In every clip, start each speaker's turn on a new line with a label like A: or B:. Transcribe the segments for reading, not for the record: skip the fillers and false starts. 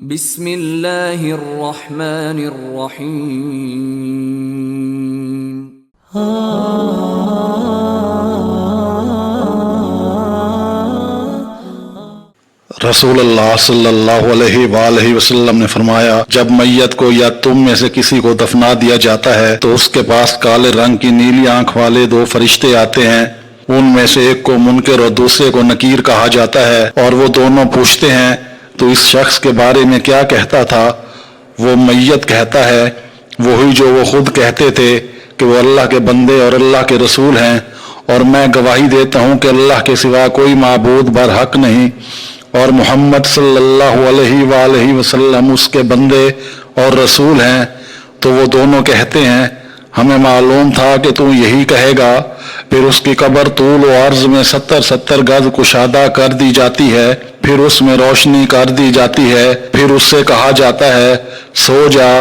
A: بسم اللہ الرحمن الرحیم۔
B: رسول اللہ صلی اللہ علیہ وآلہ وسلم نے فرمایا، جب میت کو یا تم میں سے کسی کو دفنا دیا جاتا ہے تو اس کے پاس کالے رنگ کی نیلی آنکھ والے دو فرشتے آتے ہیں۔ ان میں سے ایک کو منکر اور دوسرے کو نکیر کہا جاتا ہے، اور وہ دونوں پوچھتے ہیں تو اس شخص کے بارے میں کیا کہتا تھا؟ وہ میت کہتا ہے وہی جو وہ خود کہتے تھے کہ وہ اللہ کے بندے اور اللہ کے رسول ہیں، اور میں گواہی دیتا ہوں کہ اللہ کے سوا کوئی معبود برحق نہیں، اور محمد صلی اللہ علیہ وآلہ وسلم اس کے بندے اور رسول ہیں۔ تو وہ دونوں کہتے ہیں ہمیں معلوم تھا کہ تو یہی کہے گا۔ پھر اس کی قبر طول و عرض میں 70 گز کشادہ کر دی جاتی ہے، پھر اس میں روشنی کر دی جاتی ہے، پھر اس سے کہا جاتا ہے سو جا۔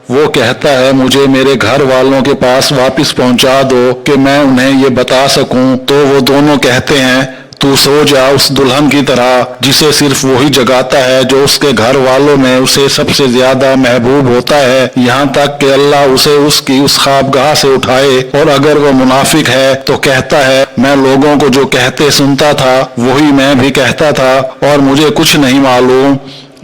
B: وہ کہتا ہے مجھے میرے گھر والوں کے پاس واپس پہنچا دو کہ میں انہیں یہ بتا سکوں۔ تو وہ دونوں کہتے ہیں تو سو جا اس دلہن کی طرح جسے صرف وہی جگاتا ہے جو اس کے گھر والوں میں اسے سب سے زیادہ محبوب ہوتا ہے، یہاں تک کہ اللہ اسے اس کی اس خوابگاہ سے اٹھائے۔ اور اگر وہ منافق ہے تو کہتا ہے میں لوگوں کو جو کہتے سنتا تھا وہی میں بھی کہتا تھا اور مجھے کچھ نہیں معلوم۔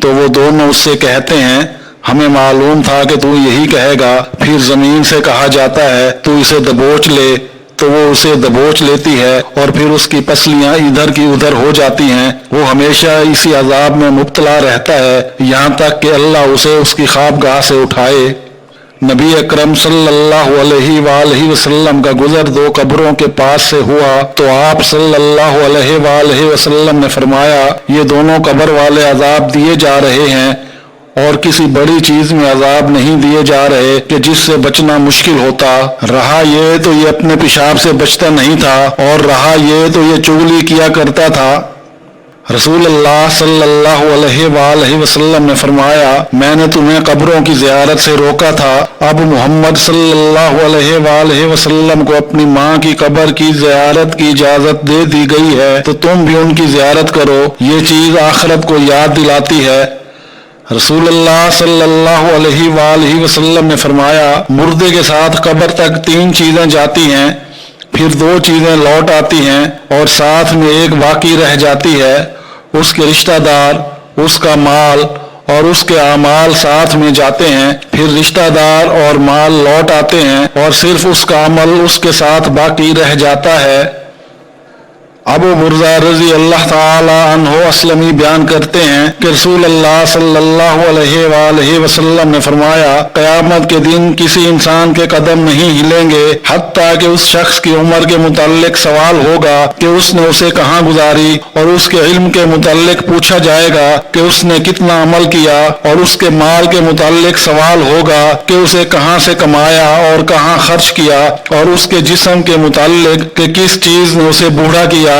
B: تو وہ دونوں اس سے کہتے ہیں ہمیں معلوم تھا کہ تو یہی کہے گا۔ پھر زمین سے کہا جاتا ہے تو اسے دبوچ لے، تو وہ اسے دبوچ لیتی ہے اور پھر اس کی پسلیاں ادھر کی ادھر ہو جاتی ہیں۔ وہ ہمیشہ اسی عذاب میں مبتلا رہتا ہے یہاں تک کہ اللہ اسے اس کی خوابگاہ سے اٹھائے۔ نبی اکرم صلی اللہ علیہ وآلہ وسلم کا گزر دو قبروں کے پاس سے ہوا تو آپ صلی اللہ علیہ وآلہ وسلم نے فرمایا یہ دونوں قبر والے عذاب دیے جا رہے ہیں، اور کسی بڑی چیز میں عذاب نہیں دیے جا رہے کہ جس سے بچنا مشکل ہوتا۔ رہا یہ تو یہ اپنے پیشاب سے بچتا نہیں تھا، اور رہا یہ تو یہ چغلی کیا کرتا تھا۔ رسول اللہ صلی اللہ علیہ وآلہ وسلم نے فرمایا میں نے تمہیں قبروں کی زیارت سے روکا تھا، اب محمد صلی اللہ علیہ وآلہ وسلم کو اپنی ماں کی قبر کی زیارت کی اجازت دے دی گئی ہے تو تم بھی ان کی زیارت کرو، یہ چیز آخرت کو یاد دلاتی ہے۔ رسول اللہ صلی اللہ علیہ وآلہ وسلم نے فرمایا مردے کے ساتھ قبر تک 3 چیزیں جاتی ہیں، پھر 2 چیزیں لوٹ آتی ہیں اور ساتھ میں ایک باقی رہ جاتی ہے، اس کے رشتہ دار، اس کا مال اور اس کے اعمال ساتھ میں جاتے ہیں، پھر رشتہ دار اور مال لوٹ آتے ہیں اور صرف اس کا عمل اس کے ساتھ باقی رہ جاتا ہے۔ ابو برزہ رضی اللہ تعالی عنہ اسلمی بیان کرتے ہیں کہ رسول اللہ صلی اللہ علیہ وآلہ وسلم نے فرمایا قیامت کے دن کسی انسان کے قدم نہیں ہلیں گے حتیٰ کہ اس شخص کی عمر کے متعلق سوال ہوگا کہ اس نے اسے کہاں گزاری، اور اس کے علم کے متعلق پوچھا جائے گا کہ اس نے کتنا عمل کیا، اور اس کے مال کے متعلق سوال ہوگا کہ اسے کہاں سے کمایا اور کہاں خرچ کیا، اور اس کے جسم کے متعلق کہ کس چیز نے اسے بوڑھا کیا۔